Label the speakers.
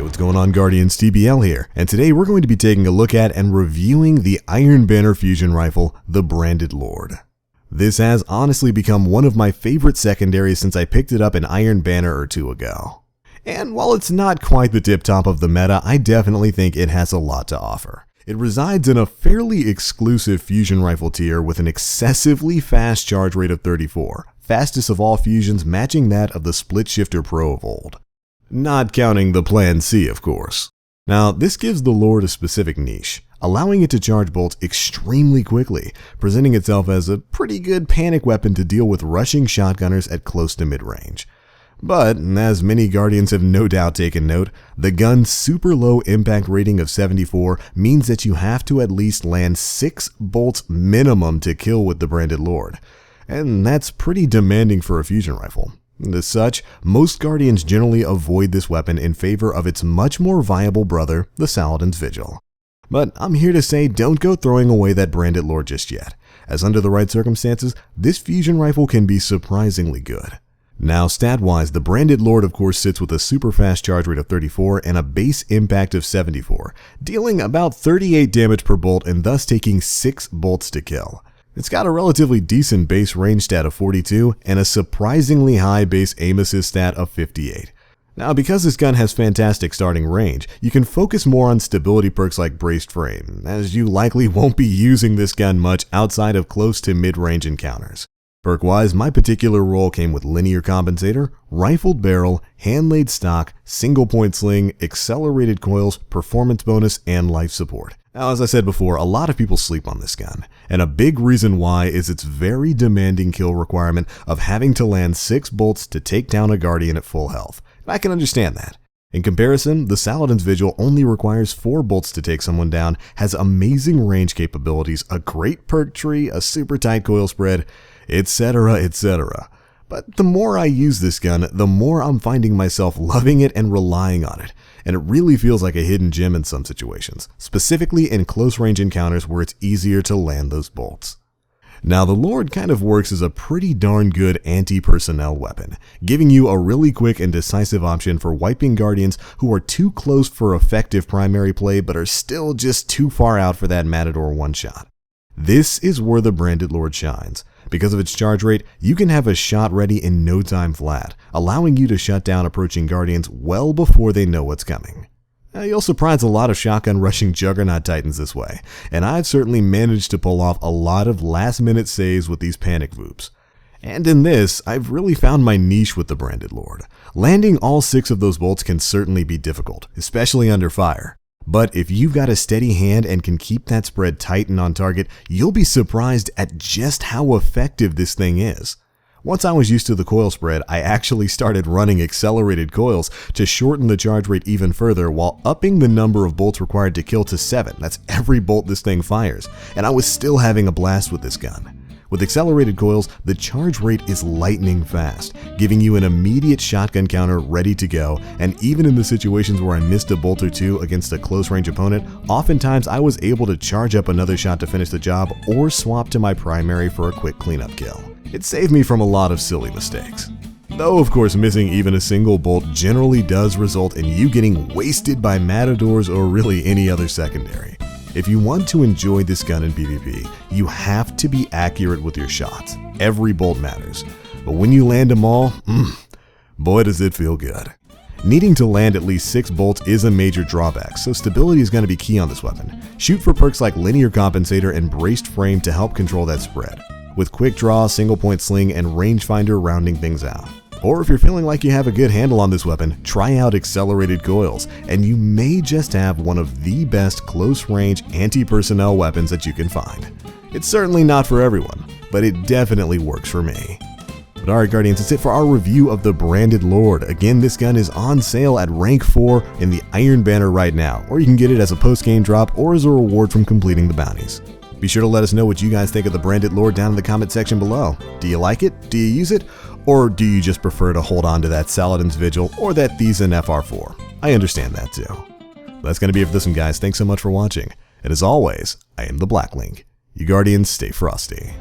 Speaker 1: Hey, what's going on, Guardians? TBL here, and today we're going to be taking a look at and reviewing the Iron Banner fusion rifle, the Branded Lord. This has honestly become one of my favorite secondaries since I picked it up an Iron Banner or two ago. And while it's not quite the tip-top of the meta, I definitely think it has a lot to offer. It resides in a fairly exclusive fusion rifle tier with an excessively fast charge rate of 34, fastest of all fusions, matching that of the Split Shifter Pro of old. Not counting the Plan C, of course. Now, this gives the Lord a specific niche, allowing it to charge bolts extremely quickly, presenting itself as a pretty good panic weapon to deal with rushing shotgunners at close to mid-range. But, as many Guardians have no doubt taken note, the gun's super low impact rating of 74 means that you have to at least land 6 bolts minimum to kill with the Branded Lord. And that's pretty demanding for a fusion rifle. As such, most Guardians generally avoid this weapon in favor of its much more viable brother, the Saladin's Vigil. But I'm here to say don't go throwing away that Branded Lord just yet, as under the right circumstances, this fusion rifle can be surprisingly good. Now, stat-wise, the Branded Lord of course sits with a super fast charge rate of 34 and a base impact of 74, dealing about 38 damage per bolt and thus taking 6 bolts to kill. It's got a relatively decent base range stat of 42 and a surprisingly high base aim assist stat of 58. Now, because this gun has fantastic starting range, you can focus more on stability perks like braced frame, as you likely won't be using this gun much outside of close to mid-range encounters. Perk-wise, my particular role came with linear compensator, rifled barrel, hand-laid stock, single-point sling, accelerated coils, performance bonus, and life support. Now, as I said before, a lot of people sleep on this gun, and a big reason why is its very demanding kill requirement of having to land 6 bolts to take down a Guardian at full health. I can understand that. In comparison, the Saladin's Vigil only requires 4 bolts to take someone down, has amazing range capabilities, a great perk tree, a super tight coil spread, etc., etc. But the more I use this gun, the more I'm finding myself loving it and relying on it, and it really feels like a hidden gem in some situations, specifically in close range encounters where it's easier to land those bolts. Now, the Lord kind of works as a pretty darn good anti-personnel weapon, giving you a really quick and decisive option for wiping Guardians who are too close for effective primary play but are still just too far out for that Matador one-shot. This is where the Branded Lord shines. Because of its charge rate, you can have a shot ready in no time flat, allowing you to shut down approaching Guardians well before they know what's coming. You'll surprise a lot of shotgun rushing Juggernaut Titans this way, and I've certainly managed to pull off a lot of last-minute saves with these panic voops. And in this, I've really found my niche with the Branded Lord. Landing all 6 of those bolts can certainly be difficult, especially under fire. But if you've got a steady hand and can keep that spread tight and on target, you'll be surprised at just how effective this thing is. Once I was used to the coil spread, I actually started running accelerated coils to shorten the charge rate even further while upping the number of bolts required to kill to 7. That's every bolt this thing fires, and I was still having a blast with this gun. With accelerated coils, the charge rate is lightning fast, giving you an immediate shotgun counter ready to go, and even in the situations where I missed a bolt or two against a close-range opponent, oftentimes I was able to charge up another shot to finish the job or swap to my primary for a quick cleanup kill. It saved me from a lot of silly mistakes. Though, of course, missing even a single bolt generally does result in you getting wasted by Matadors or really any other secondary. If you want to enjoy this gun in PvP, you have to be accurate with your shots. Every bolt matters. But when you land them all, boy does it feel good. Needing to land at least 6 bolts is a major drawback, so stability is going to be key on this weapon. Shoot for perks like linear compensator and braced frame to help control that spread, with quick draw, single point sling, and rangefinder rounding things out. Or if you're feeling like you have a good handle on this weapon, try out accelerated coils, and you may just have one of the best close-range anti-personnel weapons that you can find. It's certainly not for everyone, but it definitely works for me. But alright Guardians, that's it for our review of the Branded Lord. Again, this gun is on sale at rank 4 in the Iron Banner right now, or you can get it as a post-game drop or as a reward from completing the bounties. Be sure to let us know what you guys think of the Branded Lord down in the comment section below. Do you like it? Do you use it? Or do you just prefer to hold on to that Saladin's Vigil or that Thiessen FR4? I understand that too. That's going to be it for this one, guys. Thanks so much for watching. And as always, I am the Black Link. You Guardians, stay frosty.